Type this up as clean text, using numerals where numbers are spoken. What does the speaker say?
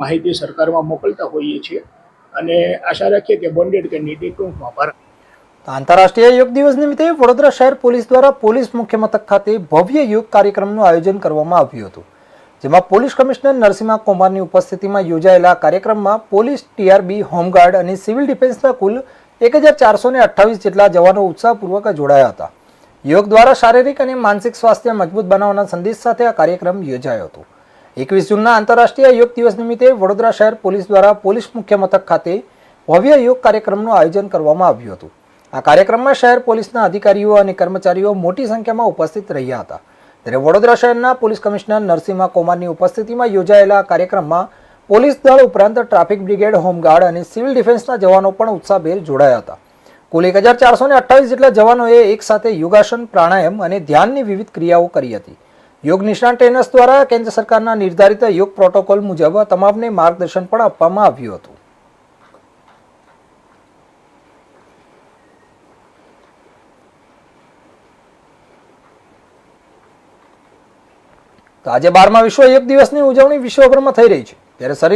માહિતી સરકારમાં મોકલતા હોઈએ છીએ અને આશા રાખીએ કે બોન્ડેડ કેન્ડિડેટ ટૂંકમાં ભરાય. આંતરરાષ્ટ્રીય યોગ દિવસ નિમિત્તે વડોદરા શહેર પોલીસ દ્વારા પોલીસ મુખ્ય મથક ખાતે ભવ્ય યોગ કાર્યક્રમનું આયોજન કરવામાં આવ્યું હતું, જેમાં પોલીસ કમિશનર નરસિંહ કુમારની ઉપસ્થિતિમાં યોજાયેલા કાર્યક્રમમાં પોલીસ, ટીઆરબી, હોમગાર્ડ અને સિવિલ ડિફેન્સના કુલ 1428 જેટલા જવાનો ઉત્સાહપૂર્વક જોડાયા હતા. યોગ દ્વારા શારીરિક અને માનસિક સ્વાસ્થ્ય મજબૂત બનાવવાના સંદેશ સાથે આ કાર્યક્રમ યોજાયો હતો. 21 જૂનના આંતરરાષ્ટ્રીય યોગ દિવસ નિમિત્તે વડોદરા શહેર પોલીસ દ્વારા પોલીસ મુખ્ય મથક ખાતે ભવ્ય યોગ કાર્યક્રમનું આયોજન કરવામાં આવ્યું હતું. આ કાર્યક્રમમાં શહેર પોલીસના અધિકારીઓ અને કર્મચારીઓ મોટી સંખ્યામાં ઉપસ્થિત રહ્યા હતા. ત્યારે વડોદરા શહેરના પોલીસ કમિશનર નરસિંહ કુમારની ઉપસ્થિતિમાં યોજાયેલા કાર્યક્રમમાં પોલીસ દળ ઉપરાંત ટ્રાફિક બ્રિગેડ, હોમગાર્ડ અને સિવિલ ડિફેન્સના જવાનો પણ ઉત્સાહભેર જોડાયા હતા. કુલ 1428 જેટલા જવાનોએ એકસાથે યોગાસન, પ્રાણાયામ અને ધ્યાનની વિવિધ ક્રિયાઓ કરી હતી. યોગ નિષ્ણાત ટ્રેનર્સ દ્વારા કેન્દ્ર સરકારના નિર્ધારિત યોગ પ્રોટોકોલ મુજબ તમામને માર્ગદર્શન પણ આપવામાં આવ્યું હતું. તો આજે 12મા વિશ્વ યોગ દિવસની ઉજવણી વિશ્વભરમાં થઈ રહી છે, ત્યારે શરીર